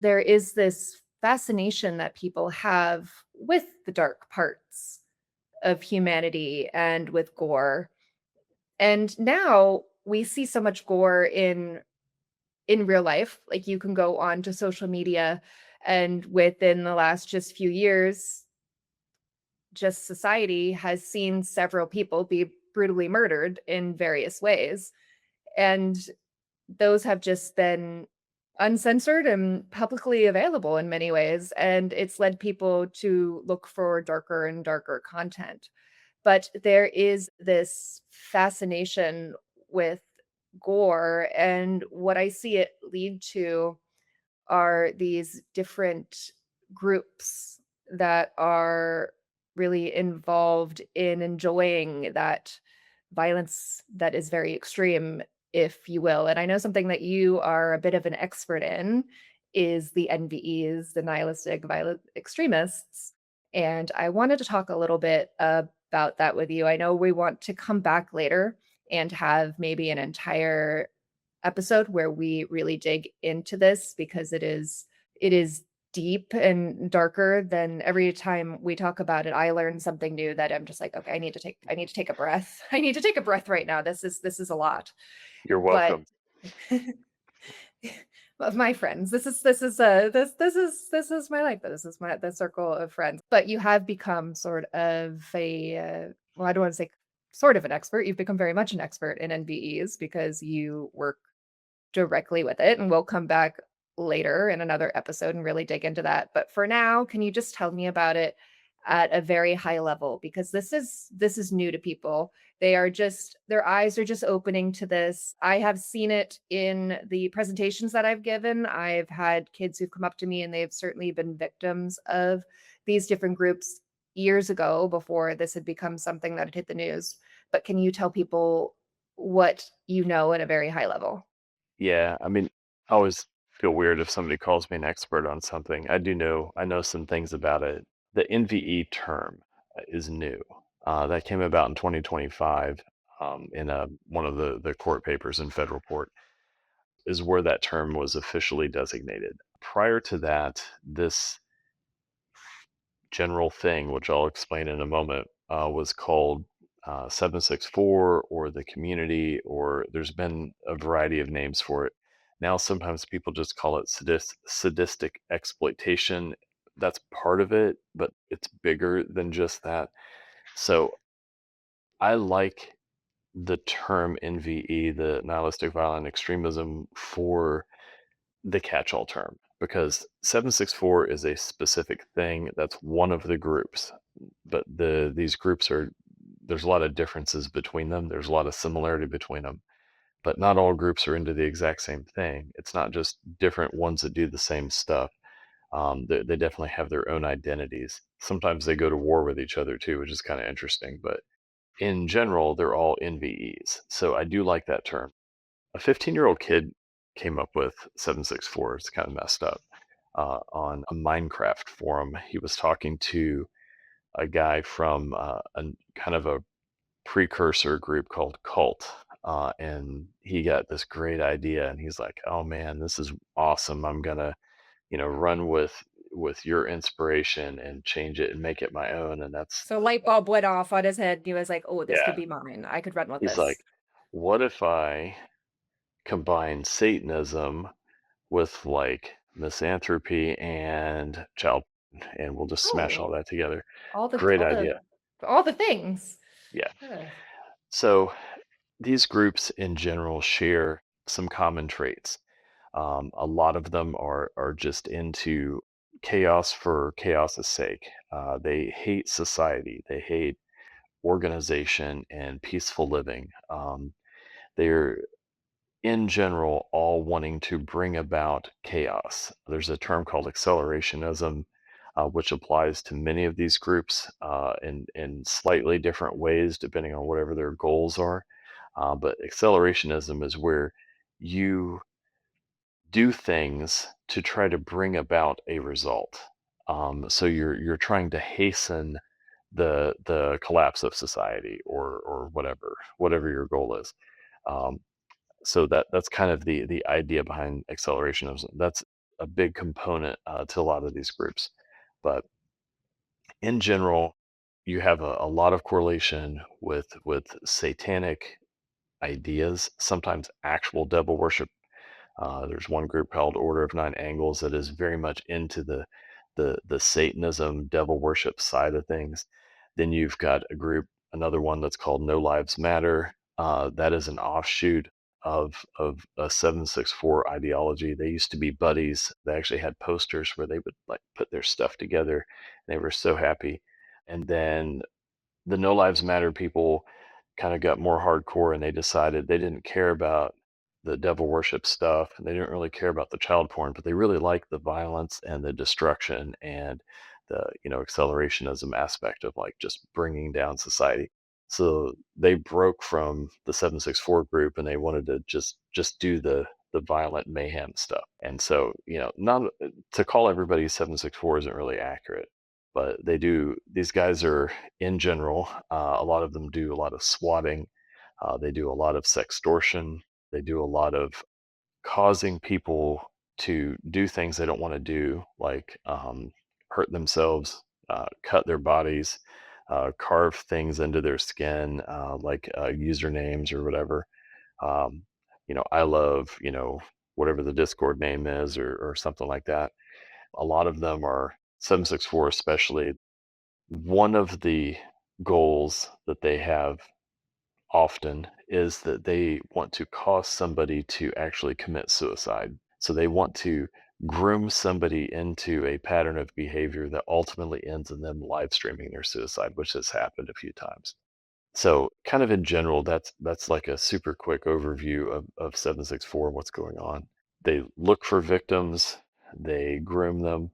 there is this fascination that people have with the dark parts of humanity and with gore. And now we see so much gore in real life. Like you can go on to social media and within the last just few years, just society has seen several people be brutally murdered in various ways. And those have just been uncensored and publicly available in many ways, and it's led people to look for darker and darker content. But there is this fascination with gore, and what I see it lead to are these different groups that are really involved in enjoying that violence that is very extreme, if you will. And I know something that you are a bit of an expert in is the NVEs, the nihilistic violent extremists. And I wanted to talk a little bit about that with you. I know we want to come back later and have maybe an entire episode where we really dig into this because it is deep and darker than every time we talk about it. I learn something new that I'm just like, okay, I need to take a breath. I need to take a breath right now. This is a lot. You're But welcome. of my friends, this is my life. This is my the circle of friends. But you have become sort of a well, I don't want to say sort of an expert. You've become very much an expert in NVEs because you work directly with it, and we'll come back later in another episode and really dig into that. But for now, can you just tell me about it at a very high level because this is new to people. They are just their eyes are just opening to this. I have seen it in the presentations that I've given. I've had kids who've come up to me and they've certainly been victims of these different groups years ago before this had become something that had hit the news. But can you tell people what you know at a very high level? Yeah, I mean, I always feel weird if somebody calls me an expert on something. I know some things about it. The NVE term is new. That came about in 2025 in one of the court papers in federal court, is where that term was officially designated. Prior to that, this general thing, which I'll explain in a moment, was called 764 or the community, or there's been a variety of names for it. Now, sometimes people just call it sadistic exploitation. That's part of it, but it's bigger than just that. So I like the term NVE, the nihilistic violent extremism, for the catch-all term because 764 is a specific thing. That's one of the groups, but these groups are there's a lot of differences between them. There's a lot of similarity between them, but not all groups are into the exact same thing. It's not just different ones that do the same stuff. They definitely have their own identities. Sometimes they go to war with each other too, which is kind of interesting. But in general, they're all NVEs. So I do like that term. A 15-year-old kid came up with 764. It's kind of messed up. On a Minecraft forum, he was talking to a guy from a kind of a precursor group called Cult, and he got this great idea, and he's like, "Oh man, this is awesome! I'm gonna, run with your inspiration and change it and make it my own." And that's So light bulb went off on his head, and he was like, "Oh, this could yeah. be mine. I could run with He's like, this." "What if I combine Satanism with like misanthropy and child, and we'll just smash all Oh, that together." all the Great all the idea. all the things. Yeah. Ugh. So these groups in general share some common traits. A lot of them are just into chaos for chaos's sake. They hate society. They hate organization and peaceful living. They're in general all wanting to bring about chaos. There's a term called accelerationism, which applies to many of these groups in slightly different ways depending on whatever their goals are. But accelerationism is where you do things to try to bring about a result. So you're trying to hasten the collapse of society or whatever your goal is. Um, so that's kind of the idea behind accelerationism. That's a big component to a lot of these groups. But in general, you have a lot of correlation with satanic ideas, sometimes actual devil worship. There's one group called Order of Nine Angles that is very much into the Satanism, devil worship side of things. Then you've got another one that's called No Lives Matter. That is an offshoot of a 764 ideology. They used to be buddies. They actually had posters where they would like put their stuff together. They were so happy. And then the No Lives Matter people kind of got more hardcore, and they decided they didn't care about the devil worship stuff, and they didn't really care about the child porn, but they really liked the violence and the destruction and the accelerationism aspect of like just bringing down society. So they broke from the 764 group, and they wanted to just do the violent mayhem stuff. And so, not to call everybody 764 isn't really accurate, but these guys are, in general, a lot of them do a lot of swatting. They do a lot of sextortion. They do a lot of causing people to do things they don't want to do, like hurt themselves, cut their bodies, carve things into their skin, like usernames or whatever. Um, I love, whatever the Discord name is, or something like that. A lot of them are 764, especially. One of the goals that they have often is that they want to cause somebody to actually commit suicide. So they want to groom somebody into a pattern of behavior that ultimately ends in them live streaming their suicide, which has happened a few times. So kind of in general, that's like a super quick overview of 764, what's going on. They look for victims, they groom them.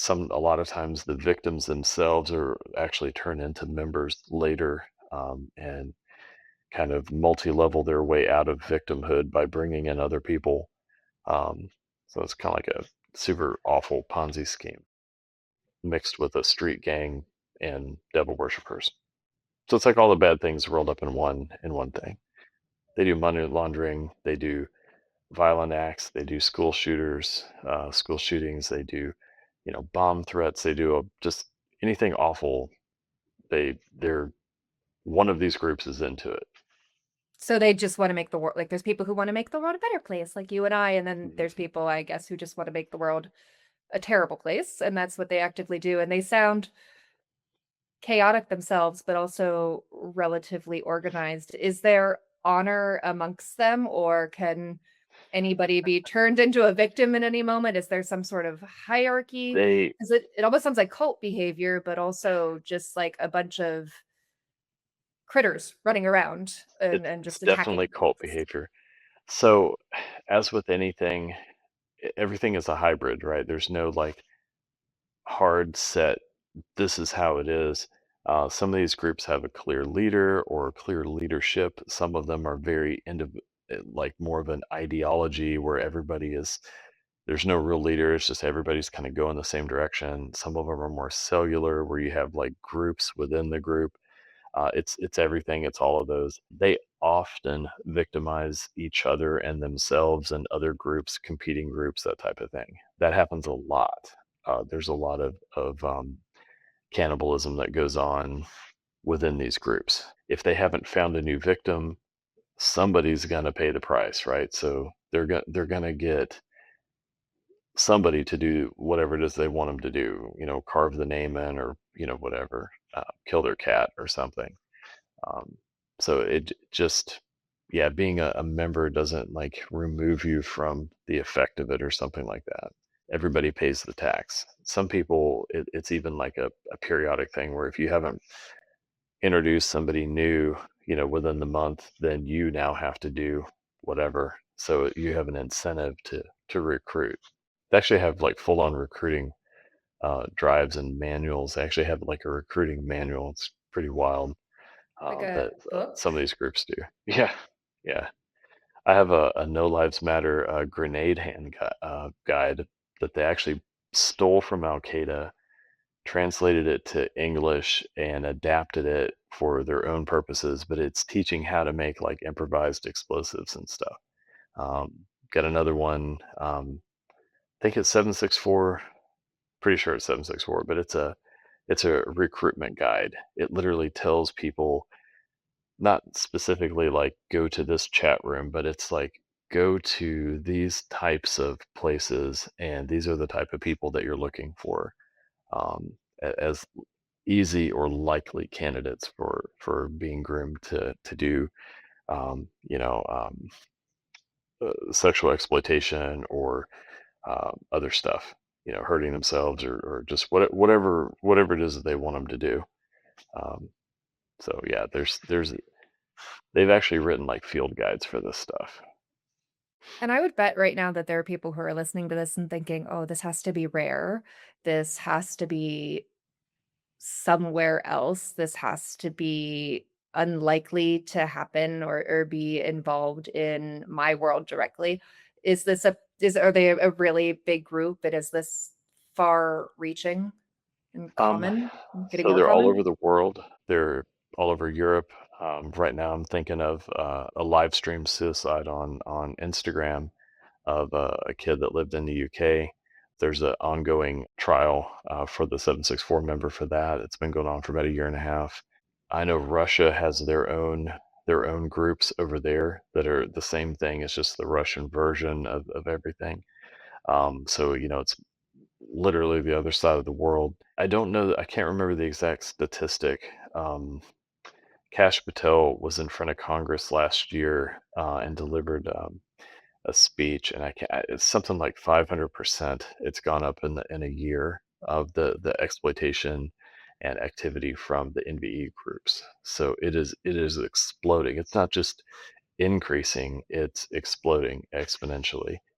A lot of times the victims themselves are actually turned into members later, and kind of multi-level their way out of victimhood by bringing in other people. Um, so it's kind of like a super awful Ponzi scheme mixed with a street gang and devil worshippers. So it's like all the bad things rolled up in one thing. They do money laundering, they do violent acts, they do school shootings, they do, bomb threats, they do just anything awful. They're one of these groups is into it. So they just want to make the world like there's people who want to make the world a better place, like you and I, and then there's Mhm. people, I guess, who just want to make the world a terrible place, and that's what they actively do. And they sound chaotic themselves, but also relatively organized. Is there honor amongst them, or can anybody be turned into a victim at any moment? Is there some sort of hierarchy? They 'Cause it almost sounds like cult behavior, but also just like a bunch of critters running around and it's just definitely attacking cult things. behavior. So, as with anything, everything is a hybrid, right? There's no like hard set, this is how it is. Some of these groups have a clear leader or clear leadership. Some of them are very like more of an ideology where there's no real leader. It's just everybody's kind of going the same direction. Some of them are more cellular, where you have like groups within the group. It's everything. It's all of those. They often victimize each other and themselves and other groups, competing groups, that type of thing. That happens a lot. There's a lot of cannibalism that goes on within these groups. If they haven't found a new victim, somebody's gonna pay the price, right? So they're gonna get somebody to do whatever it is they want them to do. Carve the name in, or whatever, kill their cat or something. Um, so it just, yeah, being a member doesn't like remove you from the effect of it or something like that. Everybody pays the tax. Some people, it's even like a periodic thing where if you haven't introduced somebody new, within the month, then you now have to do whatever. So you have an incentive to recruit. They actually have like full on recruiting drives and manuals. They actually have like a recruiting manual. It's pretty wild, Like a that some book? of these groups do. Yeah, yeah. I have a No Lives Matter grenade guide that they actually stole from Al Qaeda, translated it to English, and adapted it for their own purposes. But it's teaching how to make like improvised explosives and stuff. Got another one. think it's 764. Pretty sure it's 764, but it's a recruitment guide. It literally tells people not specifically like go to this chat room, but it's like go to these types of places, and these are the type of people that you're looking for, as easy or likely candidates for being groomed to do um, you know um, sexual exploitation or other stuff, hurting themselves or just whatever it is that they want them to do. Um, so yeah, there's they've actually written like field guides for this stuff. And I would bet right now that there are people who are listening to this and thinking, "Oh, this has to be rare. This has to be somewhere else. This has to be unlikely to happen or be involved in my world directly." Is this a is Are they a really big group, and is this far reaching and Um, common? Getting so more they're all common? over the world. They're all over Europe. Right now, I'm thinking of a live stream suicide on Instagram of a kid that lived in the UK. There's an ongoing trial for the 764 member for that. It's been going on for about a year and a half. I know Russia has their own groups over there that are the same thing. It's just the Russian version of everything. So it's literally the other side of the world. I don't know. I can't remember the exact statistic. Um, Kash Patel was in front of Congress last year and delivered a speech, and it's something like 500%. It's gone up in a year of the exploitation and activity from the NVE groups. So it is exploding. It's not just increasing; it's exploding exponentially.